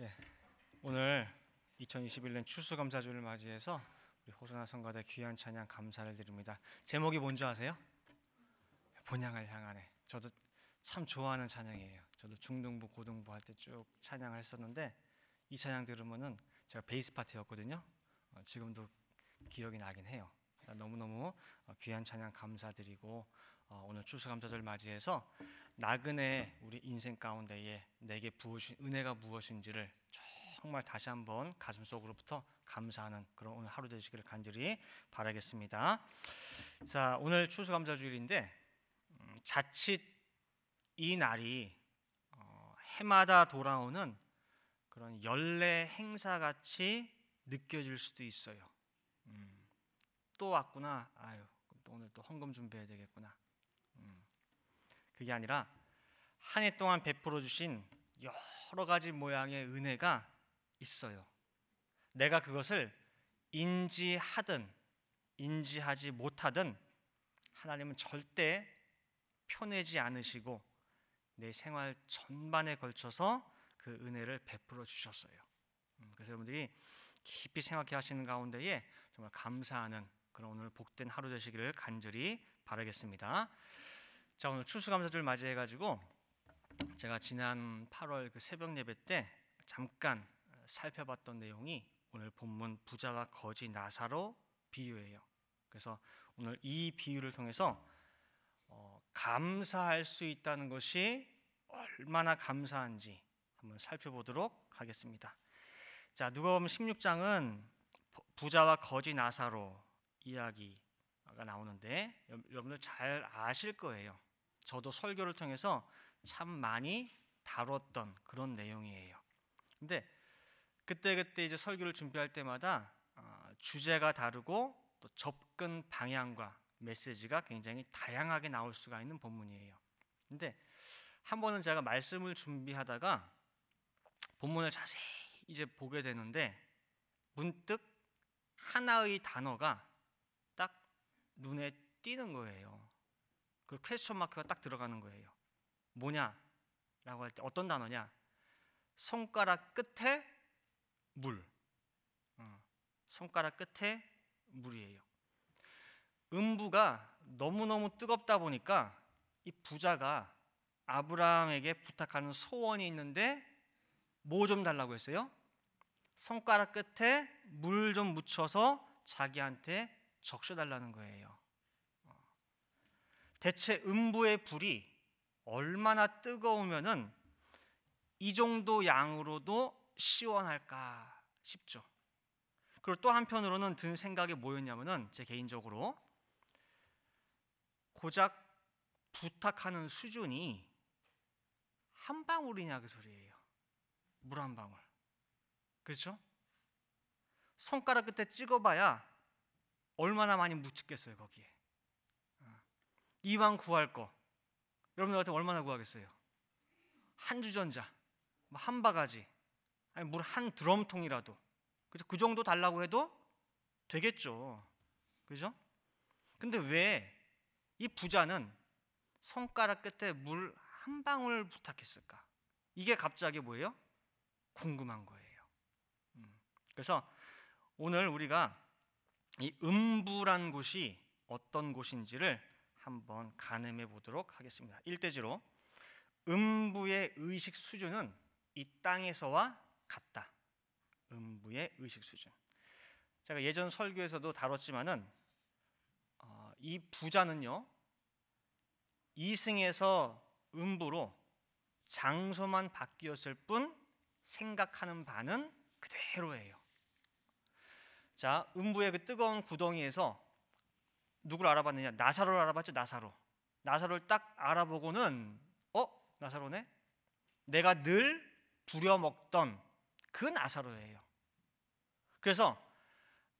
예, 오늘 2021년 추수감사주를 맞이해서 우리 호선화 성가대 귀한 찬양 감사를 드립니다. 제목이 뭔지 아세요? 본향을 향하네. 저도 참 좋아하는 찬양이에요. 저도 중등부, 고등부 할 때 쭉 찬양을 했었는데 이 찬양 들으면은 제가 베이스 파트였거든요. 지금도 기억이 나긴 해요. 너무너무 귀한 찬양 감사드리고 오늘 추수감사절 맞이해서 나그네 우리 인생 가운데에 내게 부으신 은혜가 무엇인지를 정말 다시 한번 가슴속으로부터 감사하는 그런 오늘 하루 되시기를 간절히 바라겠습니다. 자, 오늘 추수감사주일인데 자칫 이 날이 해마다 돌아오는 그런 연례 행사같이 느껴질 수도 있어요. 또 왔구나. 아유, 또 오늘 또 헌금 준비해야 되겠구나. 그게 아니라 한 해 동안 베풀어 주신 여러 가지 모양의 은혜가 있어요. 내가 그것을 인지하든 인지하지 못하든 하나님은 절대 펴내지 않으시고 내 생활 전반에 걸쳐서 그 은혜를 베풀어 주셨어요. 그래서 여러분들이 깊이 생각해 하시는 가운데에 정말 감사하는 그런 오늘 복된 하루 되시기를 간절히 바라겠습니다. 자, 오늘 추수감사절 맞이해가지고 제가 지난 8월 그 새벽 예배 때 잠깐 살펴봤던 내용이 오늘 본문 부자와 거지 나사로 비유예요. 그래서 오늘 이 비유를 통해서 감사할 수 있다는 것이 얼마나 감사한지 한번 살펴보도록 하겠습니다. 자, 누가복음 16장은 부자와 거지 나사로 이야기가 나오는데 여러분들 잘 아실 거예요. 저도 설교를 통해서 참 많이 다뤘던 그런 내용이에요. 근데 그때 이제 설교를 준비할 때마다 주제가 다르고 또 접근 방향과 메시지가 굉장히 다양하게 나올 수가 있는 본문이에요. 근데 한 번은 제가 말씀을 준비하다가 본문을 자세히 이제 보게 되는데 문득 하나의 단어가 딱 눈에 띄는 거예요. 그 퀘스천 마크가 딱 들어가는 거예요. 뭐냐라고 할 때 어떤 단어냐? 손가락 끝에 물. 손가락 끝에 물이에요. 음부가 너무너무 뜨겁다 보니까 이 부자가 아브라함에게 부탁하는 소원이 있는데 뭐 좀 달라고 했어요? 손가락 끝에 물 좀 묻혀서 자기한테 적셔달라는 거예요. 대체 음부의 불이 얼마나 뜨거우면은 이 정도 양으로도 시원할까 싶죠. 그리고 또 한편으로는 든 생각이 뭐였냐면은 제 개인적으로 고작 부탁하는 수준이 한 방울이냐 그 소리예요. 물 한 방울. 그렇죠? 손가락 끝에 찍어봐야 얼마나 많이 묻혔겠어요 거기에. 이왕 구할 거 여러분들 같으면 얼마나 구하겠어요? 한 주전자, 한 바가지, 아니 물 한 드럼통이라도 그 정도 달라고 해도 되겠죠. 그죠? 근데 왜 이 부자는 손가락 끝에 물 한 방울 부탁했을까? 이게 갑자기 뭐예요? 궁금한 거예요. 그래서 오늘 우리가 이 음부란 곳이 어떤 곳인지를 한번 가늠해 보도록 하겠습니다. 일대지로 음부의 의식 수준은 이 땅에서와 같다. 음부의 의식 수준. 제가 예전 설교에서도 다뤘지만은 이 부자는요 이승에서 음부로 장소만 바뀌었을 뿐 생각하는 바는 그대로예요. 자, 음부의 그 뜨거운 구덩이에서 누구를 알아봤느냐? 나사로를 알아봤죠. 나사로를 딱 알아보고는 나사로네? 내가 늘 부려먹던 그 나사로예요. 그래서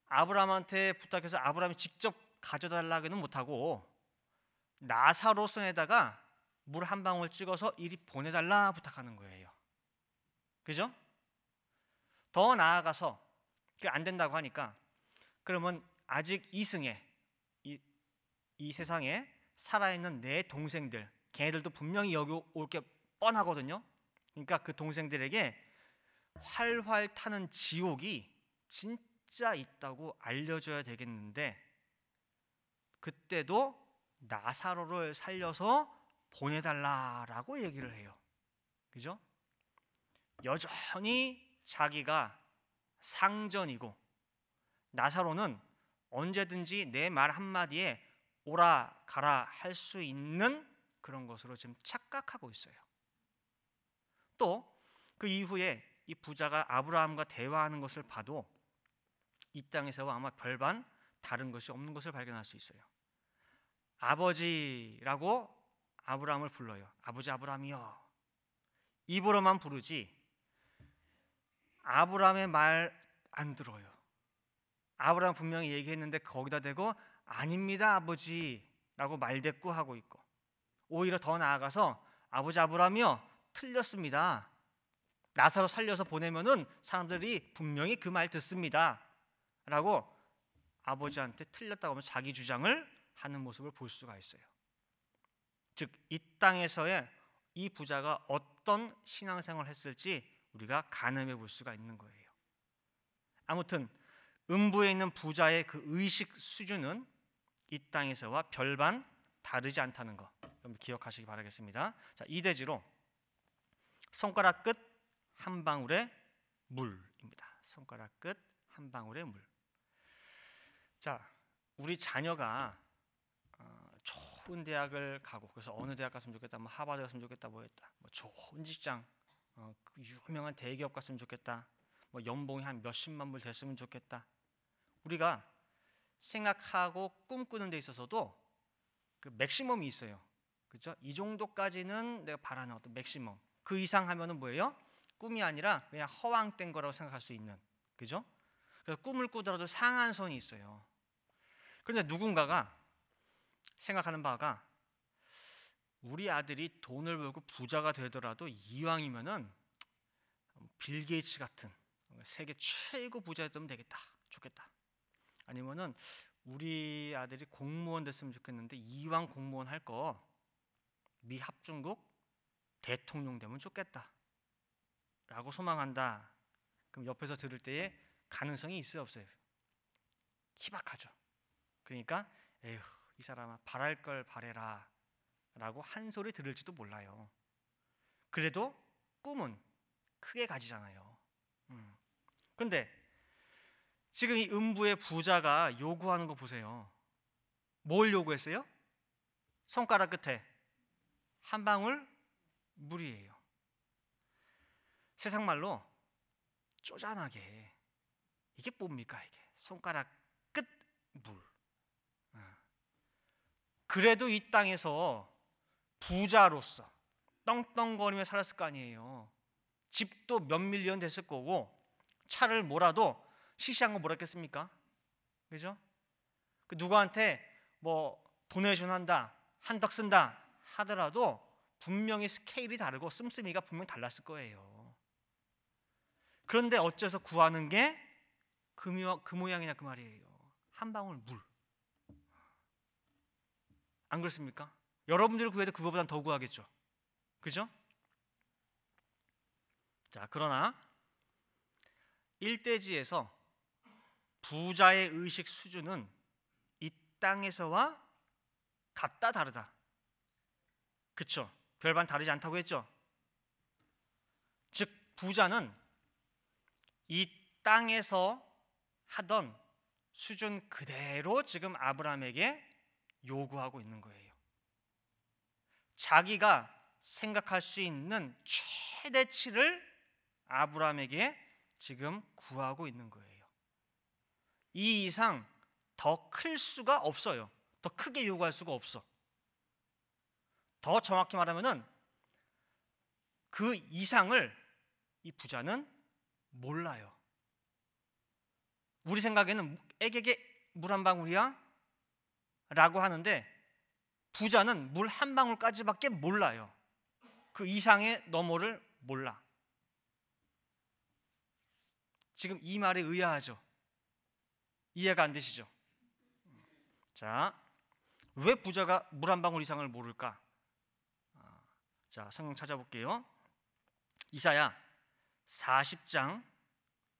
아브라함한테 부탁해서 아브라함이 직접 가져달라고는 못하고 나사로 손에다가 물 한 방울 찍어서 이리 보내달라 부탁하는 거예요. 그죠? 더 나아가서 그게 안 된다고 하니까 그러면 아직 이승에 이 세상에 살아있는 내 동생들 걔네들도 분명히 여기 올 게 뻔하거든요. 그러니까 그 동생들에게 활활 타는 지옥이 진짜 있다고 알려줘야 되겠는데 그때도 나사로를 살려서 보내달라라고 얘기를 해요. 그죠? 여전히 자기가 상전이고 나사로는 언제든지 내 말 한마디에 오라 가라 할 수 있는 그런 것으로 지금 착각하고 있어요. 또 그 이후에 이 부자가 아브라함과 대화하는 것을 봐도 이 땅에서와 아마 별반 다른 것이 없는 것을 발견할 수 있어요. 아버지라고 아브라함을 불러요. 아버지 아브라함이요. 입으로만 부르지 아브라함의 말 안 들어요. 아브라함 분명히 얘기했는데 거기다 대고 아닙니다 아버지라고 말대꾸하고 있고 오히려 더 나아가서 아버지 아브라함이요 틀렸습니다. 나사로 살려서 보내면은 사람들이 분명히 그 말 듣습니다 라고 아버지한테 틀렸다고 하면 자기 주장을 하는 모습을 볼 수가 있어요. 즉 이 땅에서의 이 부자가 어떤 신앙생활을 했을지 우리가 가늠해 볼 수가 있는 거예요. 아무튼 음부에 있는 부자의 그 의식 수준은 이 땅에서와 별반 다르지 않다는 거 여러분 기억하시기 바라겠습니다. 자, 이대지로 손가락 끝 한 방울의 물입니다. 손가락 끝 한 방울의 물. 자, 우리 자녀가 좋은 대학을 가고 그래서 어느 대학 갔으면 좋겠다, 뭐 하버드 갔으면 좋겠다, 뭐 했다, 뭐 좋은 직장, 그 유명한 대기업 갔으면 좋겠다, 뭐 연봉이 한 몇십만 불 됐으면 좋겠다. 우리가 생각하고 꿈꾸는 데 있어서도 그 맥시멈이 있어요. 그렇죠? 이 정도까지는 내가 바라는 어떤 맥시멈. 그 이상 하면은 뭐예요? 꿈이 아니라 그냥 허황된 거라고 생각할 수 있는. 그죠? 그래서 꿈을 꾸더라도 상한선이 있어요. 그런데 누군가가 생각하는 바가 우리 아들이 돈을 벌고 부자가 되더라도 이왕이면은 빌 게이츠 같은 세계 최고 부자였으면 되겠다. 좋겠다. 아니면은 우리 아들이 공무원 됐으면 좋겠는데 이왕 공무원 할 거 미 합중국 대통령 되면 좋겠다 라고 소망한다. 그럼 옆에서 들을 때에 가능성이 있어요 없어요? 희박하죠. 그러니까 에휴 이 사람아 바랄 걸 바래라 라고 한 소리 들을지도 몰라요. 그래도 꿈은 크게 가지잖아요. 근데 지금 이 음부의 부자가 요구하는 거 보세요. 뭘 요구했어요? 손가락 끝에 한 방울 물이에요. 세상 말로 쪼잔하게 이게 뭡니까 이게 손가락 끝 물. 그래도 이 땅에서 부자로서 떵떵거리며 살았을 거 아니에요. 집도 몇 밀리언 됐을 거고 차를 몰아도 시시한 거 뭐랬겠습니까? 그죠? 그 누구한테 뭐 도네이션 한다, 한턱 쓴다 하더라도 분명히 스케일이 다르고 씀씀이가 분명히 달랐을 거예요. 그런데 어째서 구하는 게 그 모양이냐 그 말이에요. 한 방울 물. 안 그렇습니까? 여러분들이 구해도 그거보단 더 구하겠죠. 그죠? 자, 그러나 일대지에서 부자의 의식 수준은 이 땅에서와 같다 다르다. 그쵸? 별반 다르지 않다고 했죠? 즉 부자는 이 땅에서 하던 수준 그대로 지금 아브라함에게 요구하고 있는 거예요. 자기가 생각할 수 있는 최대치를 아브라함에게 지금 구하고 있는 거예요. 이 이상 더 클 수가 없어요. 더 크게 요구할 수가 없어. 더 정확히 말하면은 그 이상을 이 부자는 몰라요. 우리 생각에는 애게게 물 한 방울이야? 라고 하는데 부자는 물 한 방울까지밖에 몰라요. 그 이상의 너머를 몰라. 지금 이 말에 의아하죠? 이해가 안 되시죠? 자, 왜 부자가 물 한 방울 이상을 모를까? 자, 성경 찾아볼게요. 이사야 40장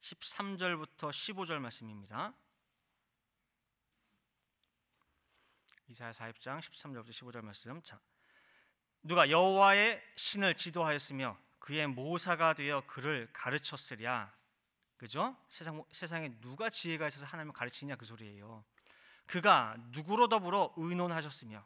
13절부터 15절 말씀입니다. 이사야 40장 13절부터 15절 말씀. 자, 누가 여호와의 신을 지도하였으며 그의 모사가 되어 그를 가르쳤으랴. 그죠? 세상에 누가 지혜가 있어서 하나님을 가르치냐 그 소리예요. 그가 누구로 더불어 의논하셨으며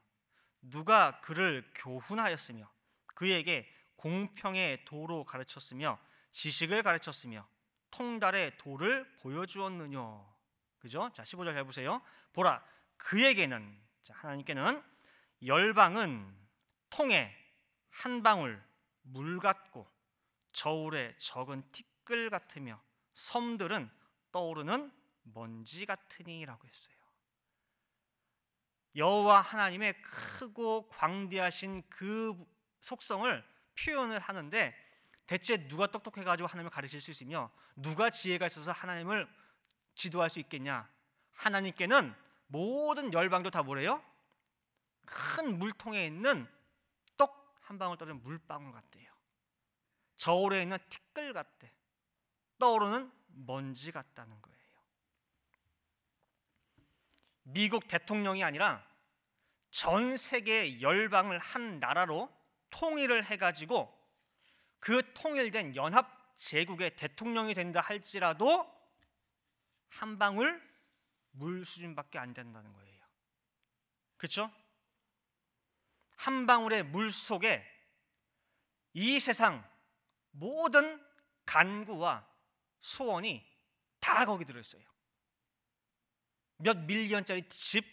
누가 그를 교훈하였으며 그에게 공평의 도로 가르쳤으며 지식을 가르쳤으며 통달의 도를 보여주었느뇨. 그죠? 자, 15절 잘 보세요. 보라, 그에게는, 자, 하나님께는 열방은 통에 한 방울 물 같고 저울에 적은 티끌 같으며 섬들은 떠오르는 먼지 같으니라고 했어요. 여호와 하나님의 크고 광대하신 그 속성을 표현을 하는데, 대체 누가 똑똑해가지고 하나님을 가르칠 수 있으며 누가 지혜가 있어서 하나님을 지도할 수 있겠냐? 하나님께는 모든 열방도 다 뭐래요? 큰 물통에 있는 떡 한 방울 떨어진 물방울 같대요. 저울에 있는 티끌 같대. 떠오르는 먼지 같다는 거예요. 미국 대통령이 아니라 전 세계 열방을 한 나라로 통일을 해가지고 그 통일된 연합 제국의 대통령이 된다 할지라도 한 방울 물 수준밖에 안 된다는 거예요. 그렇죠? 한 방울의 물 속에 이 세상 모든 간구와 소원이 다 거기 들어있어요. 몇 밀리언짜리 집,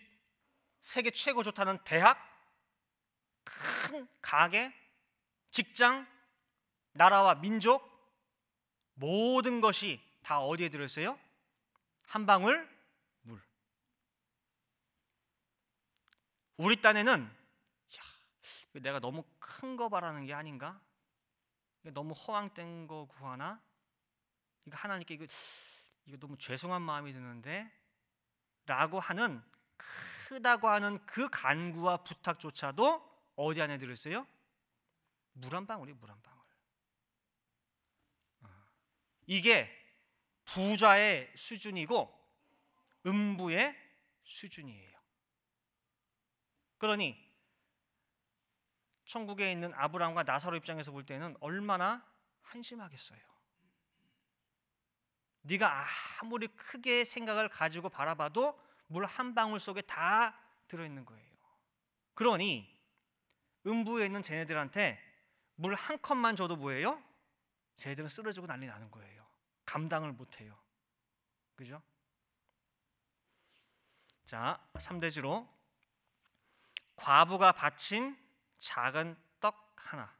세계 최고 좋다는 대학, 큰 가게, 직장, 나라와 민족, 모든 것이 다 어디에 들어있어요? 한 방울 물. 우리 딴에는 내가 너무 큰 거 바라는 게 아닌가? 너무 허황된 거 구하나? 이거 하나님께 이거 너무 죄송한 마음이 드는데 라고 하는, 크다고 하는 그 간구와 부탁조차도 어디 안에 들어있어요? 물 한 방울이 물 한 방울. 이게 부자의 수준이고 음부의 수준이에요. 그러니 천국에 있는 아브라함과 나사로 입장에서 볼 때는 얼마나 한심하겠어요. 네가 아무리 크게 생각을 가지고 바라봐도 물 한 방울 속에 다 들어있는 거예요. 그러니 음부에 있는 쟤네들한테 물 한 컵만 줘도 뭐예요? 쟤네들은 쓰러지고 난리 나는 거예요. 감당을 못해요. 그죠? 자, 3대지로 과부가 바친 작은 떡 하나.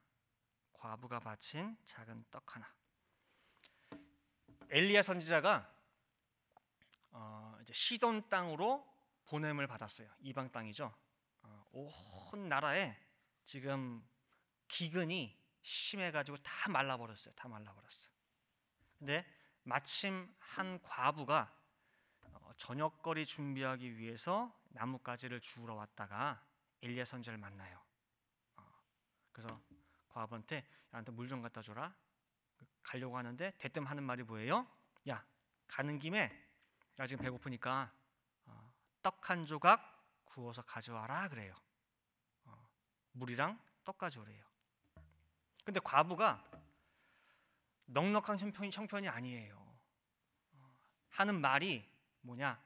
과부가 바친 작은 떡 하나. 엘리야 선지자가 이제 시돈 땅으로 보냄을 받았어요. 이방 땅이죠. 온 나라에 지금 기근이 심해가지고 다 말라버렸어요. 다 말라버렸어. 근데 마침 한 과부가 저녁거리 준비하기 위해서 나뭇가지를 주우러 왔다가 엘리야 선지자를 만나요. 그래서 과부한테 나한테 물 좀 갖다 줘라. 가려고 하는데 대뜸 하는 말이 뭐예요? 야, 가는 김에 나 지금 배고프니까 떡 한 조각 구워서 가져와라 그래요. 물이랑 떡 가져오래요. 근데 과부가 넉넉한 형편이 아니에요. 하는 말이 뭐냐?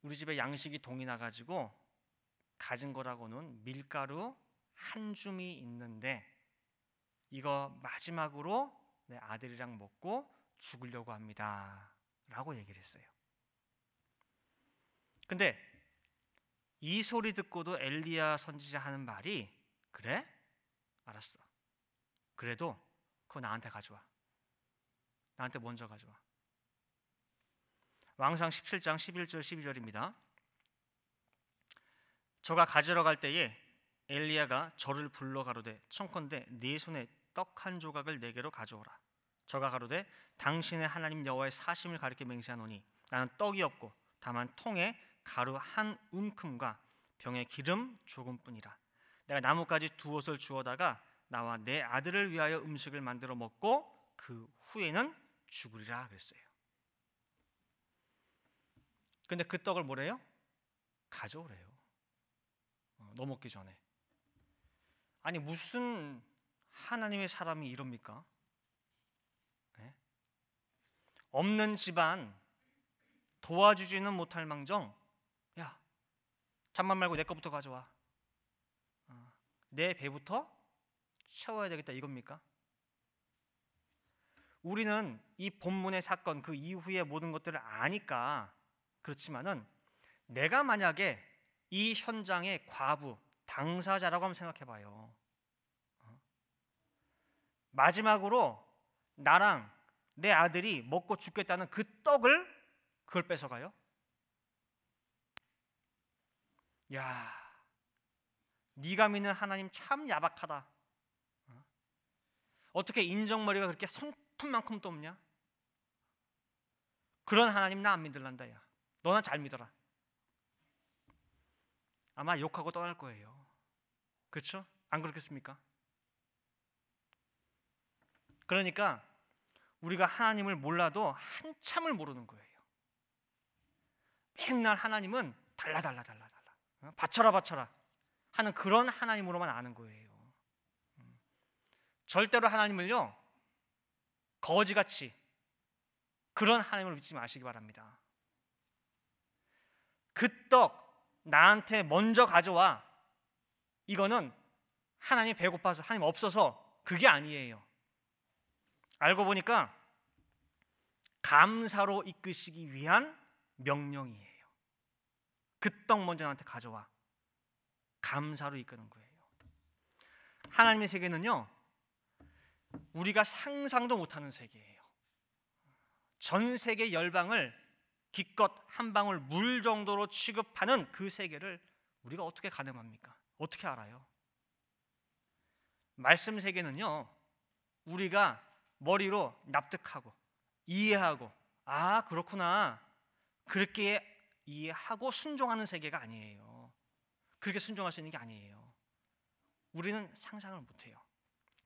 우리 집에 양식이 동이 나가지고 가진 거라고는 밀가루 한 줌이 있는데 이거 마지막으로 내 아들이랑 먹고 죽으려고 합니다 라고 얘기를 했어요. 근데 이 소리 듣고도 엘리야 선지자 하는 말이, 그래? 알았어. 그래도 그거 나한테 가져와. 나한테 먼저 가져와. 왕상 17장 11절 12절입니다. 저가 가지러 갈 때에 엘리야가 저를 불러 가로되 청컨대 네 손에 떡 한 조각을 내게로 가져오라. 저가 가로되 당신의 하나님 여호와의 사심을 가리켜 맹세하노니 나는 떡이 없고 다만 통에 가루 한 움큼과 병에 기름 조금뿐이라. 내가 나뭇가지 두 옷을 주워다가 나와 내 아들을 위하여 음식을 만들어 먹고 그 후에는 죽으리라 그랬어요. 근데 그 떡을 뭐래요? 가져오래요. 너 먹기 전에. 아니 무슨 하나님의 사람이 이럽니까? 네? 없는 집안 도와주지는 못할 망정, 야 잠만 말고 내 거부터 가져와. 내 배부터 채워야 되겠다 이겁니까? 우리는 이 본문의 사건 그 이후의 모든 것들을 아니까 그렇지만은 내가 만약에 이 현장의 과부 당사자라고 한번 생각해 봐요. 마지막으로 나랑 내 아들이 먹고 죽겠다는 그 떡을 그걸 뺏어가요? 야, 네가 믿는 하나님 참 야박하다. 어떻게 인정머리가 그렇게 손톱만큼도 없냐? 그런 하나님 나 안 믿을란다. 야, 너나 잘 믿어라. 아마 욕하고 떠날 거예요. 그렇죠? 안 그렇겠습니까? 그러니까 우리가 하나님을 몰라도 한참을 모르는 거예요. 맨날 하나님은 달라 바쳐라 하는 그런 하나님으로만 아는 거예요. 절대로 하나님을요 거지같이 그런 하나님을 믿지 마시기 바랍니다. 그 떡 나한테 먼저 가져와, 이거는 하나님 배고파서 하나님 없어서 그게 아니에요. 알고 보니까 감사로 이끄시기 위한 명령이에요. 그 떡 먼저 나한테 가져와. 감사로 이끄는 거예요. 하나님의 세계는요 우리가 상상도 못하는 세계예요. 전 세계 열방을 기껏 한 방울 물 정도로 취급하는 그 세계를 우리가 어떻게 가늠합니까? 어떻게 알아요? 말씀 세계는요 우리가 머리로 납득하고 이해하고 아 그렇구나 그렇게 이해하고 순종하는 세계가 아니에요. 그렇게 순종할 수 있는 게 아니에요. 우리는 상상을 못해요.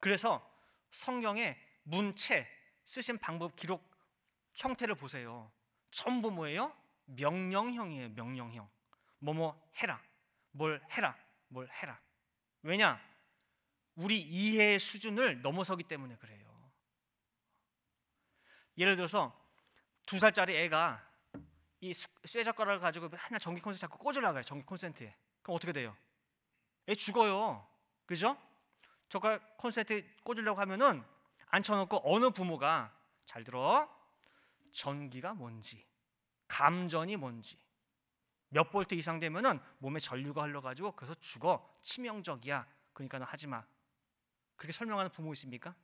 그래서 성경의 문체 쓰신 방법 기록 형태를 보세요. 전부 뭐예요? 명령형이에요. 명령형. 뭐뭐 해라, 뭘 해라, 뭘 해라. 왜냐? 우리 이해의 수준을 넘어서기 때문에 그래요. 예를 들어서 2살짜리 애가 이 쇠젓가락을 가지고 하나 전기 콘센트 자꾸 꽂으려고 해요. 전기 콘센트에. 그럼 어떻게 돼요? 애 죽어요. 그죠? 젓가락 콘센트에 꽂으려고 하면은 앉혀놓고 어느 부모가 잘 들어 전기가 뭔지 감전이 뭔지 몇 볼트 이상 되면은 몸에 전류가 흘러가지고 그래서 죽어 치명적이야. 그러니까 너 하지 마. 그렇게 설명하는 부모 있습니까?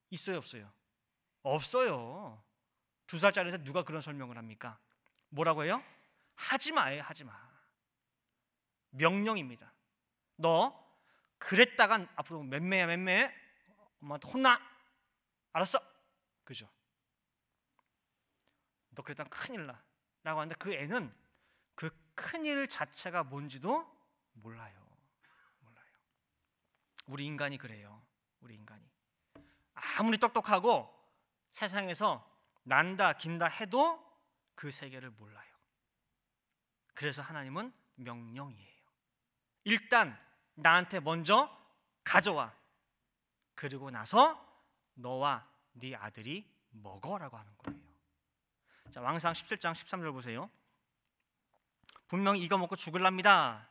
있어요 없어요? 없어요. 2살짜리한테 누가 그런 설명을 합니까? 뭐라고 해요? 하지 마예요. 하지 마. 명령입니다. 너 그랬다간 앞으로 맴매야 맴매 엄마한테 혼나. 알았어. 그죠? 너 그랬다간 큰일 나 라고 하는데 그 애는 그 큰일 자체가 뭔지도 몰라요. 우리 인간이 그래요. 우리 인간이 아무리 똑똑하고 세상에서 난다 긴다 해도 그 세계를 몰라요. 그래서 하나님은 명령이에요. 일단 나한테 먼저 가져와. 그리고 나서 너와 네 아들이 먹어라고 하는 거예요. 자, 왕상 17장 13절 보세요. 분명히 이거 먹고 죽을랍니다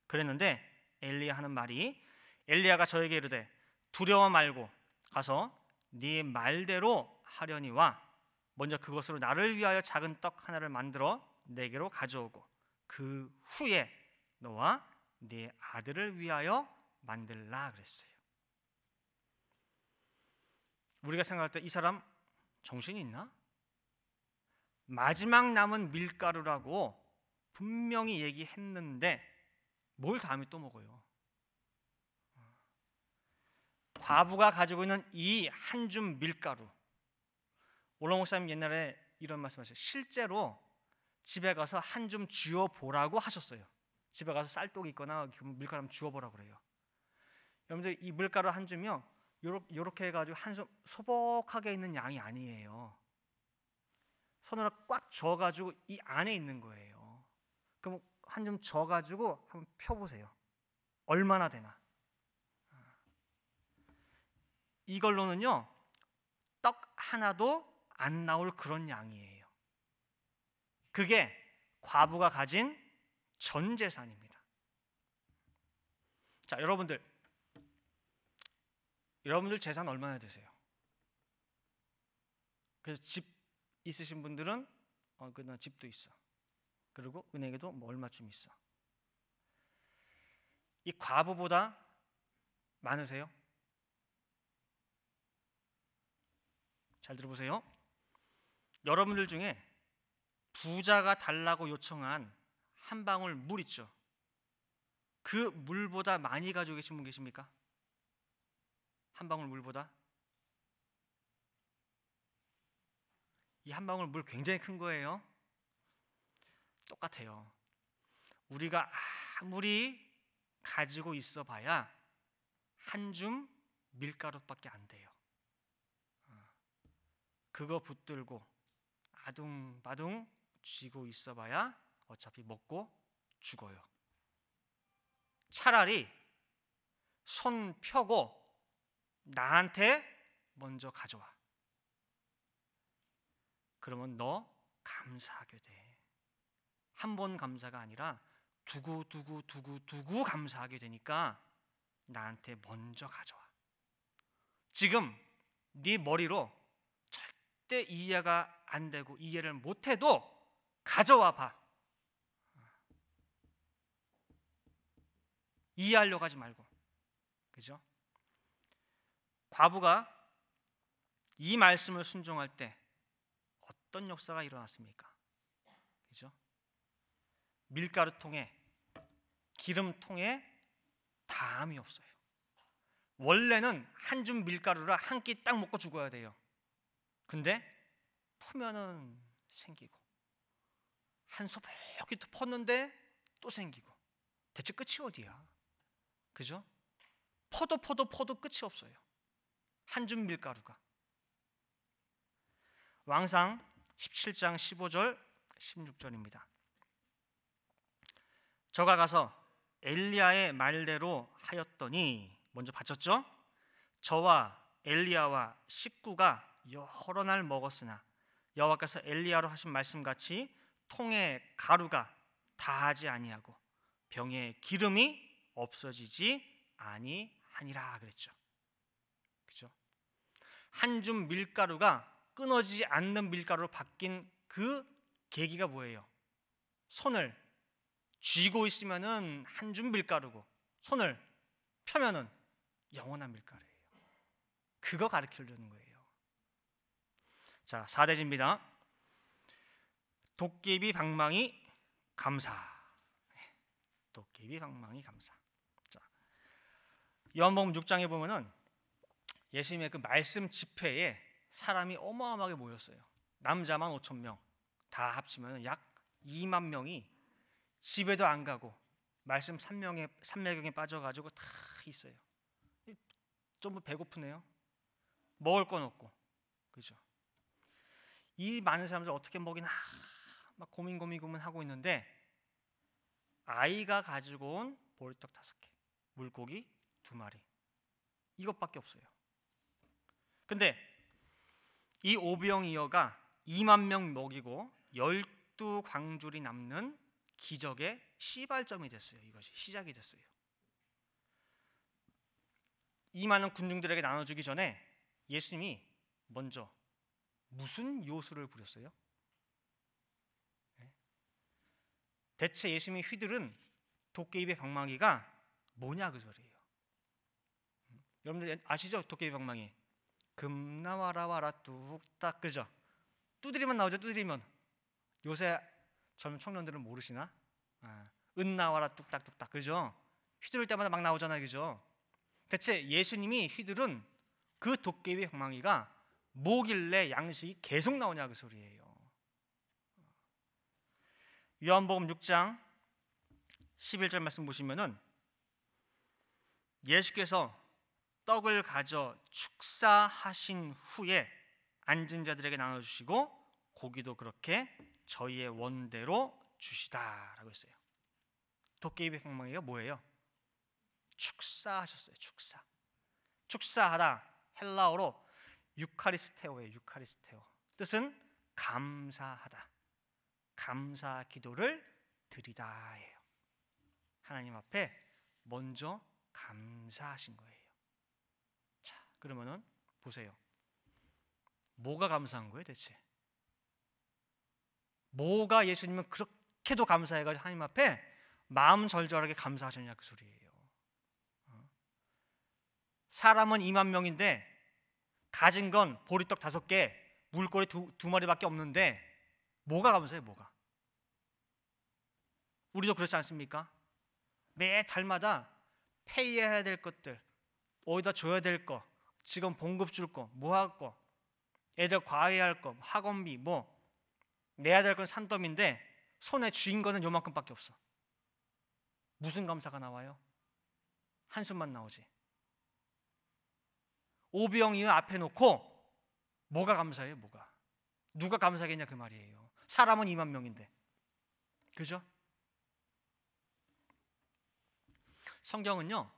그랬는데 엘리야 하는 말이 엘리야가 저에게 이르되 두려워 말고 가서 네 말대로 하려니와 먼저 그것으로 나를 위하여 작은 떡 하나를 만들어 내게로 가져오고 그 후에 너와 네 아들을 위하여 만들라 그랬어요. 우리가 생각할 때 이 사람 정신이 있나? 마지막 남은 밀가루라고 분명히 얘기했는데 뭘 다음에 또 먹어요? 과부가 가지고 있는 이 한 줌 밀가루. 올롱 목사님 옛날에 이런 말씀하셨어요. 실제로 집에 가서 한 줌 쥐어 보라고 하셨어요. 집에 가서 쌀떡이 있거나 밀가루 한번 쥐어 보라고 그래요. 여러분들 이 밀가루 한 줌이요 요렇게 해가지고 한숨 소복하게 있는 양이 아니에요. 손으로 꽉 쥐어가지고 이 안에 있는 거예요. 그럼 한 줌 쥐어가지고 한번 펴보세요. 얼마나 되나. 이걸로는요 떡 하나도 안 나올 그런 양이에요. 그게 과부가 가진 전 재산입니다. 자, 여러분들 재산 얼마나 되세요? 그래서 집 있으신 분들은 그냥 집도 있어. 그리고 은행에도 뭐 얼마쯤 있어. 이 과부보다 많으세요? 잘 들어보세요. 여러분들 중에 부자가 달라고 요청한 한 방울 물 있죠? 그 물보다 많이 가지고 계신 분 계십니까? 한 방울 물보다? 이 한 방울 물 굉장히 큰 거예요. 똑같아요. 우리가 아무리 가지고 있어 봐야 한 줌 밀가루밖에 안 돼요. 그거 붙들고 아둥바둥 쥐고 있어 봐야 어차피 먹고 죽어요. 차라리 손 펴고 나한테 먼저 가져와. 그러면 너 감사하게 돼. 한 번 감사가 아니라 두고 감사하게 되니까 나한테 먼저 가져와. 지금 네 머리로 절대 이해가 안 되고 이해를 못해도 가져와 봐. 이해하려고 하지 말고. 그죠? 과부가 이 말씀을 순종할 때 어떤 역사가 일어났습니까? 그죠? 밀가루통에 기름통에 담이 없어요. 원래는 한 줌 밀가루를 한 끼 딱 먹고 죽어야 돼요. 근데 푸면은 생기고 한 소복이 또 펐는데 또 생기고 대체 끝이 어디야? 그죠? 퍼도 끝이 없어요. 한 줌 밀가루가. 왕상 17장 15절 16절입니다. 저가 가서 엘리야의 말대로 하였더니 먼저 바쳤죠? 저와 엘리야와 식구가 여러 날 먹었으나 여호와께서 엘리야로 하신 말씀같이 통에 가루가 다하지 아니하고 병에 기름이 없어지지 아니하니라 그랬죠. 그죠? 한 줌 밀가루가 끊어지지 않는 밀가루로 바뀐 그 계기가 뭐예요? 손을 쥐고 있으면은 한 줌 밀가루고 손을 펴면은 영원한 밀가루예요. 그거 가르치려는 거예요. 자, 4대지입니다. 도깨비 방망이 감사. 도깨비 방망이 감사. 자, 요한복음 6장에 보면은 예수님의 그 말씀 집회에 사람이 어마어마하게 모였어요. 남자만 5,000명, 다 합치면 약 2만 명이 집에도 안 가고 말씀 삼매경에 빠져가지고 다 있어요. 좀 배고프네요. 먹을 건 없고, 그죠? 이 많은 사람들 어떻게 먹이나 막 고민하고 있는데 아이가 가지고 온 보리떡 5개, 물고기 2마리 이것밖에 없어요. 근데 이 오병이어가 2만 명 먹이고 12광줄이 남는 기적의 시발점이 됐어요. 이것이 시작이 됐어요. 이 많은 군중들에게 나눠주기 전에 예수님이 먼저 무슨 요술을 부렸어요? 대체 예수님이 휘두른 도깨비의 방망이가 뭐냐 그 소리예요. 여러분들 아시죠? 도깨비 방망이 금 나와라 와라 뚝딱 그죠? 두드리면 나오죠. 두드리면 요새 젊은 청년들은 모르시나? 은 나와라 뚝딱뚝딱 그죠? 휘두를 때마다 막 나오잖아요. 그죠? 대체 예수님이 휘두른 그 도깨비 방망이가 뭐길래 양식이 계속 나오냐 그 소리예요. 요한복음 6장 11절 말씀 보시면은 예수께서 떡을 가져 축사하신 후에 앉은 자들에게 나눠주시고 고기도 그렇게 저희의 원대로 주시다라고 했어요. 도깨비 백망이가 뭐예요? 축사하셨어요. 축사하다 헬라어로 유카리스테오예요. 유카리스테오. 뜻은 감사하다. 감사 기도를 드리다예요. 하나님 앞에 먼저 감사하신 거예요. 자, 그러면은 보세요. 뭐가 감사한 거예요, 대체? 뭐가 예수님은 그렇게도 감사해가지고 하나님 앞에 마음 절절하게 감사하셨냐 그 소리예요. 사람은 2만 명인데 가진 건 보리떡 5개, 물고기 두 마리밖에 없는데 뭐가 감사해요? 뭐가? 우리도 그렇지 않습니까? 매 달마다 페이해야 될 것들, 어디다 줘야 될 거, 직원 봉급 줄 거, 뭐 할 거, 애들 과외할 거, 학원비 뭐 내야 될 건 산더미인데 손에 쥐인 거는 요만큼밖에 없어. 무슨 감사가 나와요? 한숨만 나오지. 오병이어 앞에 놓고 뭐가 감사해요? 뭐가? 누가 감사하겠냐 그 말이에요. 사람은 2만 명인데. 그죠? 성경은요,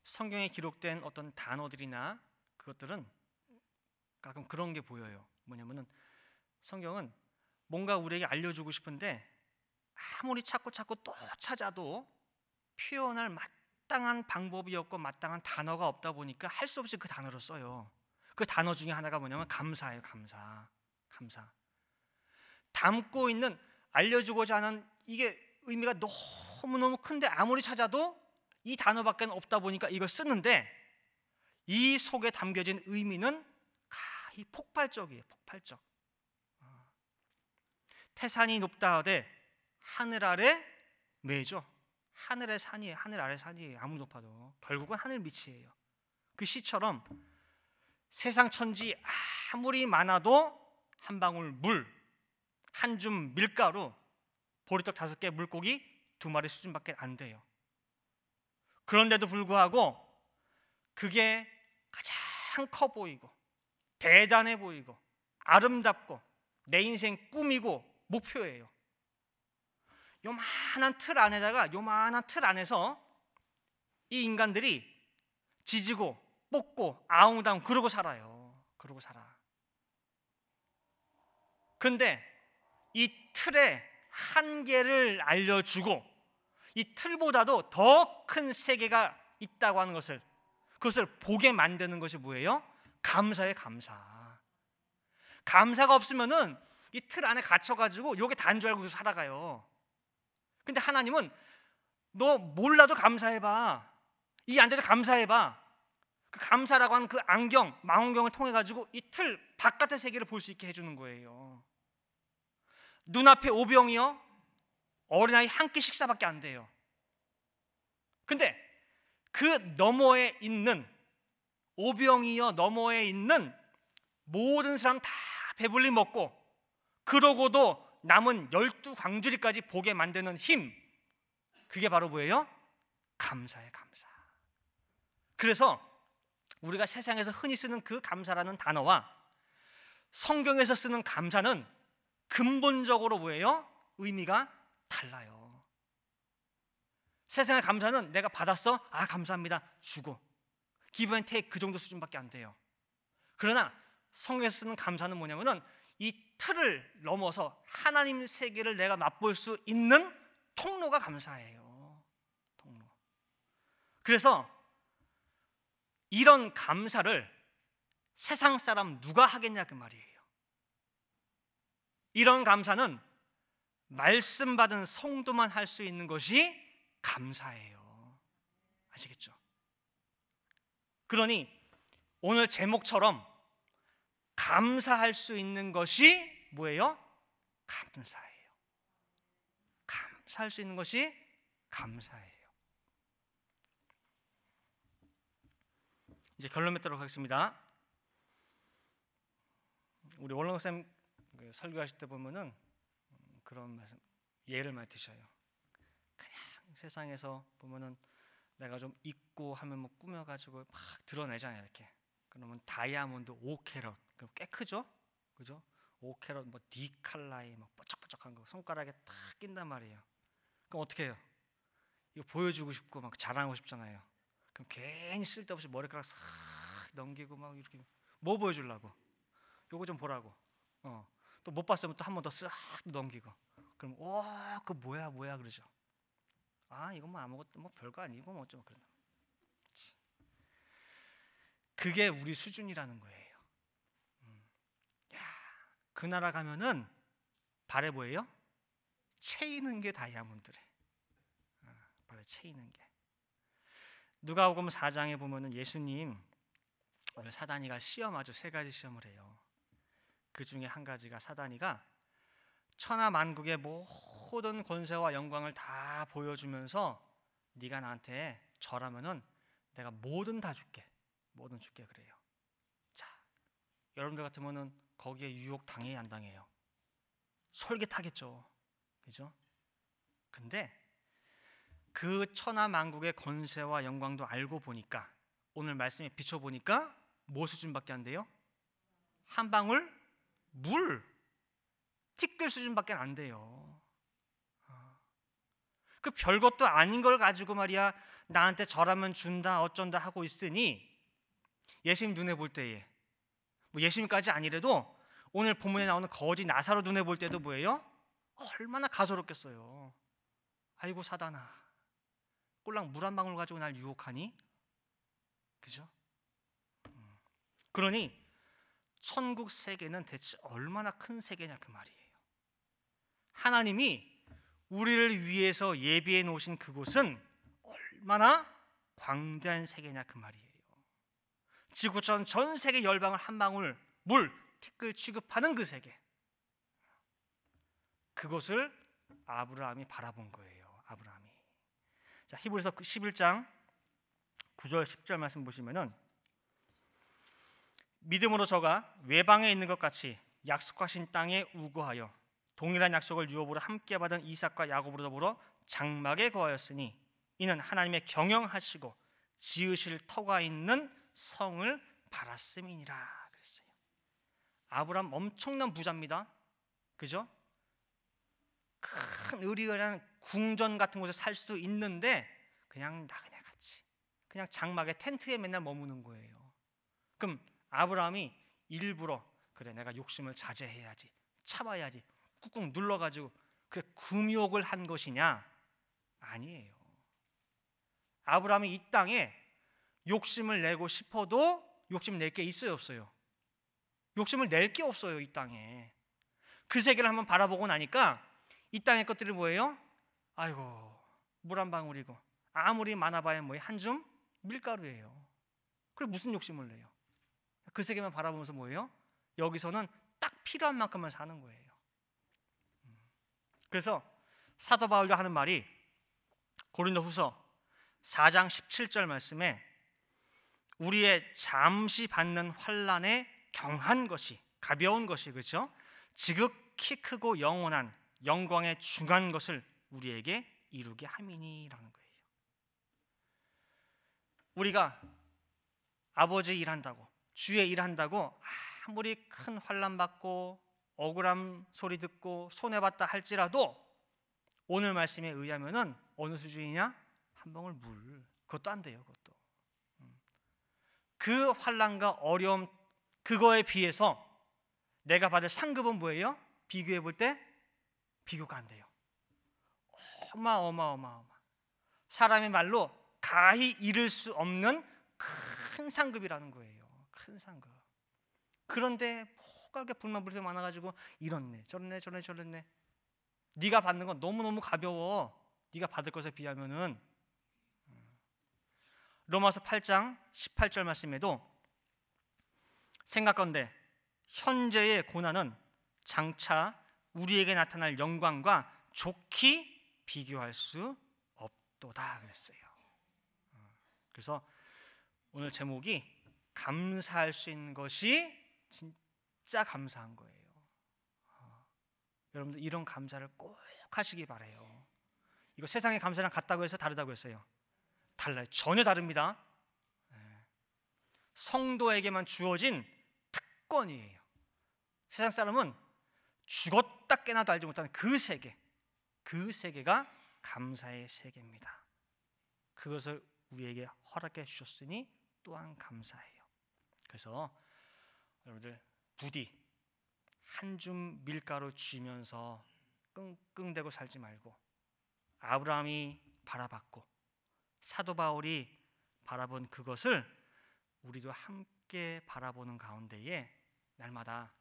성경에 기록된 어떤 단어들이나 그것들은 가끔 그런 게 보여요. 뭐냐면은 성경은 뭔가 우리에게 알려주고 싶은데 아무리 찾고 또 찾아도 표현할 마땅한 방법이 없고 마땅한 단어가 없다 보니까 할 수 없이 그 단어를 써요. 그 단어 중에 하나가 뭐냐면 감사예요. 감사. 담고 있는, 알려주고자 하는 이게 의미가 너무너무 큰데 아무리 찾아도 이 단어밖에 없다 보니까 이걸 쓰는데 이 속에 담겨진 의미는 가히 폭발적이에요. 폭발적. 태산이 높다 하되 하늘 아래 매죠. 하늘의 산이에요. 하늘 아래 산이에요. 아무리 높아도 결국은 하늘 밑이에요. 그 시처럼 세상 천지 아무리 많아도 한 방울 물, 한 줌 밀가루, 보리떡 5개, 물고기 2마리 수준밖에 안 돼요. 그런데도 불구하고 그게 가장 커 보이고 대단해 보이고 아름답고 내 인생 꿈이고 목표예요. 요만한 틀 안에서 이 인간들이 지지고 뽑고 아웅다웅 그러고 살아요. 그러고 살아. 그런데 이 틀의 한계를 알려주고 이 틀보다도 더 큰 세계가 있다고 하는 것을, 그것을 보게 만드는 것이 뭐예요? 감사예요. 감사가 없으면은 이 틀 안에 갇혀가지고 요게 단 줄 알고 살아가요. 근데 하나님은 너 몰라도 감사해봐. 이 안 돼도 감사해봐. 그 감사라고 하는 그 안경, 망원경을 통해 가지고 이 틀 바깥의 세계를 볼 수 있게 해주는 거예요. 눈앞에 오병이어 어린아이 한 끼 식사밖에 안 돼요. 근데 그 너머에 있는, 오병이어 너머에 있는 모든 사람 다 배불리 먹고 그러고도 남은 12광주리까지 보게 만드는 힘, 그게 바로 뭐예요? 감사예요. 감사. 그래서 우리가 세상에서 흔히 쓰는 그 감사라는 단어와 성경에서 쓰는 감사는 근본적으로 뭐예요? 의미가 달라요. 세상의 감사는 내가 받았어? 아 감사합니다. 주고 give and take 그 정도 수준밖에 안 돼요. 그러나 성경에서 쓰는 감사는 뭐냐면은 이 틀을 넘어서 하나님 세계를 내가 맛볼 수 있는 통로가 감사예요. 통로. 그래서 이런 감사를 세상 사람 누가 하겠냐 그 말이에요. 이런 감사는 말씀 받은 성도만 할 수 있는 것이 감사예요. 아시겠죠? 그러니 오늘 제목처럼 감사할 수 있는 것이 뭐예요? 감사예요. 감사할 수 있는 것이 감사예요. 이제 결론 맺도록 하겠습니다. 우리 원롱쌤 설교하실 때 보면은 그런 말씀, 예를 많이 드셔요. 그냥 세상에서 보면은 내가 좀 입고 하면 뭐 꾸며가지고 막 드러내잖아요. 이렇게. 그러면 다이아몬드 5캐럿, 그럼 꽤 크죠? 그죠? 5캐럿 뭐 디칼라이 막 뽀짝뽀짝한 거 손가락에 탁 낀단 말이에요. 그럼 어떻게 해요? 이거 보여주고 싶고 막 자랑하고 싶잖아요. 그럼 괜히 쓸데없이 머리카락 싹 넘기고 막 이렇게 뭐 보여주려고? 요거 좀 보라고. 또 못 봤으면 또 한 번 더 싹 넘기고. 그럼 와, 그 뭐야 그러죠. 아, 이건 뭐 아무것도 뭐 별거 아니고 뭐 어쩌면 그런다. 그게 우리 수준이라는 거예요. 야, 그 나라 가면은 발에 뭐예요? 채이는 게 다이아몬드래. 발에 채이는 게. 누가복음 4장에 보면은 예수님 사단이가 시험 아주 세 가지 시험을 해요. 그 중에 한 가지가 사단이가 천하 만국의 모든 권세와 영광을 다 보여주면서 네가 나한테 절하면은 내가 뭐든 다 줄게. 뭐든 줄게 그래요. 자, 여러분들 같으면은 거기에 유혹 당해야 안 당해요? 솔깃하겠죠. 그죠? 근데 그 천하 만국의 권세와 영광도 알고 보니까 오늘 말씀에 비춰 보니까 뭐 수준밖에 안 돼요? 한 방울 물, 티끌 수준밖에 안 돼요. 그 별것도 아닌 걸 가지고 말이야 나한테 절하면 준다 어쩐다 하고 있으니 예수님 눈에 볼 때에 뭐 예수님까지 아니래도 오늘 본문에 나오는 거지 나사로 눈에 볼 때도 뭐예요? 얼마나 가소롭겠어요. 아이고 사단아, 꼴랑 물 한 방울 가지고 날 유혹하니? 그죠? 그러니 천국 세계는 대체 얼마나 큰 세계냐 그 말이에요. 하나님이 우리를 위해서 예비해 놓으신 그곳은 얼마나 광대한 세계냐 그 말이에요. 지구촌 전 세계 열방을 한 방울 물, 티끌 취급하는 그 세계. 그것을 아브라함이 바라본 거예요. 아브라함이. 자, 히브리서 11장 9절 10절 말씀 보시면은 믿음으로 저가 외방에 있는 것 같이 약속하신 땅에 우거하여 동일한 약속을 유업으로 함께 받은 이삭과 야곱으로 더불어 장막에 거하였으니 이는 하나님의 경영하시고 지으실 터가 있는 성을 바랐음이니라 그랬어요. 아브라함 엄청난 부자입니다. 그죠? 큰 의리한 궁전 같은 곳에 살 수도 있는데 그냥 나그네 같이 그냥 장막에 텐트에 맨날 머무는 거예요. 그럼 아브라함이 일부러 그래 내가 욕심을 자제해야지 참아야지 꾹꾹 눌러가지고 그래 금욕을 한 것이냐? 아니에요. 아브라함이 이 땅에 욕심을 내고 싶어도 욕심 낼 게 있어요 없어요? 욕심을 낼 게 없어요 이 땅에. 그 세계를 한번 바라보고 나니까 이 땅의 것들이 뭐예요? 아이고 물 한 방울이고 아무리 많아봐야 뭐예요? 한 줌 밀가루예요. 그래 무슨 욕심을 내요? 그 세계만 바라보면서 뭐예요? 여기서는 딱 필요한 만큼만 사는 거예요. 그래서 사도 바울도 하는 말이 고린도후서 4장 17절 말씀에 우리의 잠시 받는 환난에 경한 것이 가벼운 것이 그렇죠? 지극히 크고 영원한 영광의 중한 것을 우리에게 이루게 함이니라는 거예요. 우리가 아버지 일한다고 주의 일한다고 아무리 큰 환난 받고 억울함 소리 듣고 손해봤다 할지라도 오늘 말씀에 의하면은 어느 수준이냐? 한 방울 물. 그것도 안 돼요. 그것도. 그 환난과 어려움 그거에 비해서 내가 받을 상급은 뭐예요? 비교해 볼 때 비교가 안 돼요. 어마어마. 사람의 말로 가히 이를 수 없는 큰 상급이라는 거예요. 큰 상급. 그런데 뭐가 불만 불평 많아가지고 이렇네 저렇네. 네가 받는 건 너무너무 가벼워. 네가 받을 것에 비하면은. 로마서 8장 18절 말씀에도 생각건대 현재의 고난은 장차 우리에게 나타날 영광과 좋게 비교할 수 없도다 그랬어요. 그래서 오늘 제목이 감사할 수 있는 것이 진짜 감사한 거예요. 여러분들 이런 감사를 꼭 하시기 바라요. 이거 세상의 감사랑 같다고 해서 다르다고 했어요. 달라요. 전혀 다릅니다. 성도에게만 주어진 특권이에요. 세상 사람은 죽었다 깨나도 알지 못하는 그 세계, 그 세계가 감사의 세계입니다. 그것을 우리에게 허락해 주셨으니 또한 감사해요. 그래서 여러분들 부디 한 줌 밀가루 쥐면서 끙끙대고 살지 말고, 아브라함이 바라봤고 사도 바울이 바라본 그것을 우리도 함께 바라보는 가운데에 날마다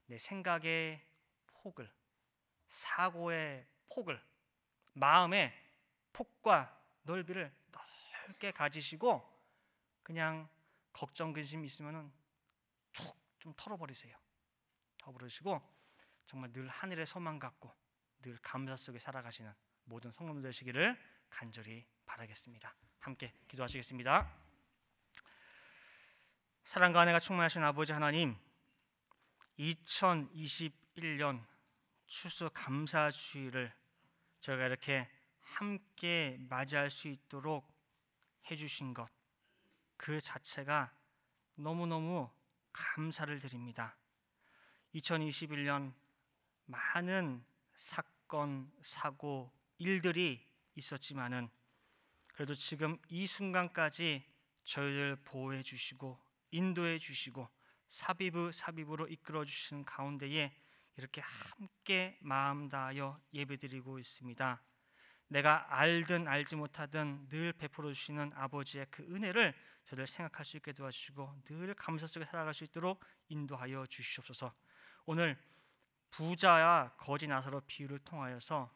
내 생각의 폭을, 사고의 폭을, 마음의 폭과 넓이를 넓게 가지시고 그냥 걱정 근심 있으면은 툭 좀 털어버리세요. 털어버리시고 정말 늘 하늘의 소망 갖고 늘 감사 속에 살아가시는 모든 성도들 되시기를 간절히 바라겠습니다. 함께 기도하시겠습니다. 사랑과 은혜가 충만하신 아버지 하나님, 2021년 추수감사주일을 저희가 이렇게 함께 맞이할 수 있도록 해주신 것, 그 자체가 너무너무 감사를 드립니다. 2021년 많은 사건, 사고, 일들이 있었지만은 그래도 지금 이 순간까지 저희를 보호해 주시고 인도해 주시고 사비브로 이끌어 주시는 가운데에 이렇게 함께 마음 다하여 예배드리고 있습니다. 내가 알든 알지 못하든 늘 베풀어 주시는 아버지의 그 은혜를 저들 생각할 수 있게 도와주시고 늘 감사 속에 살아갈 수 있도록 인도하여 주시옵소서. 오늘 부자와 거지 나사로 비유를 통하여서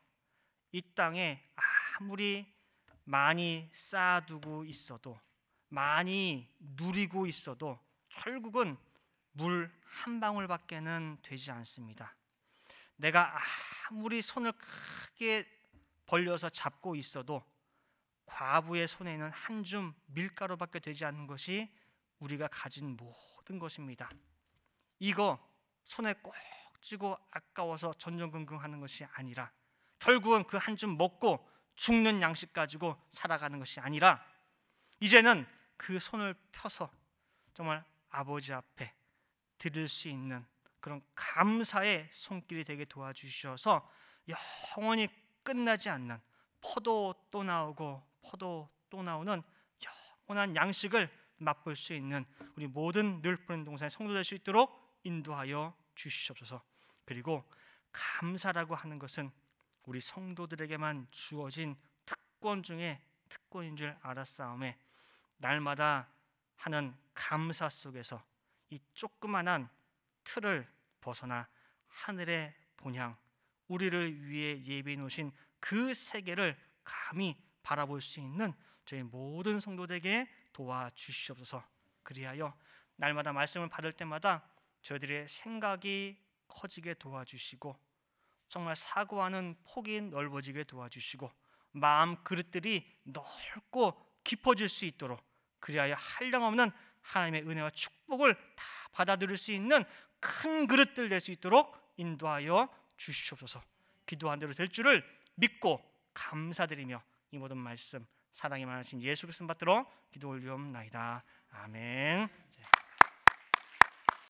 이 땅에 아무리 많이 쌓아두고 있어도, 많이 누리고 있어도 결국은 물 한 방울밖에는 되지 않습니다. 내가 아무리 손을 크게 벌려서 잡고 있어도 과부의 손에는 한 줌 밀가루밖에 되지 않는 것이 우리가 가진 모든 것입니다. 이거 손에 꼭 쥐고 아까워서 전전긍긍하는 것이 아니라, 결국은 그 한 줌 먹고 죽는 양식 가지고 살아가는 것이 아니라 이제는 그 손을 펴서 정말 아버지 앞에 드릴 수 있는 그런 감사의 손길이 되게 도와주셔서 영원히 끝나지 않는, 포도 또 나오고 포도 또 나오는 영원한 양식을 맛볼 수 있는 우리 모든 늘푸른 동산의 성도 될 수 있도록 인도하여 주시옵소서. 그리고 감사라고 하는 것은 우리 성도들에게만 주어진 특권 중에 특권인 줄 알았사오매 날마다 하는 감사 속에서 이 조그만한 틀을 벗어나 하늘의 본향, 우리를 위해 예비해 놓으신 그 세계를 감히 바라볼 수 있는 저희 모든 성도들에게 도와주시옵소서. 그리하여 날마다 말씀을 받을 때마다 저희들의 생각이 커지게 도와주시고 정말 사고하는 폭이 넓어지게 도와주시고 마음 그릇들이 넓고 깊어질 수 있도록, 그리하여 한량없는 하나님의 은혜와 축복을 다 받아들일 수 있는 큰 그릇들 될 수 있도록 인도하여 주시옵소서. 기도한 대로 될 줄을 믿고 감사드리며 이 모든 말씀 사랑이 많으신 예수 그리스도 받들어 기도 올리옵나이다. 아멘.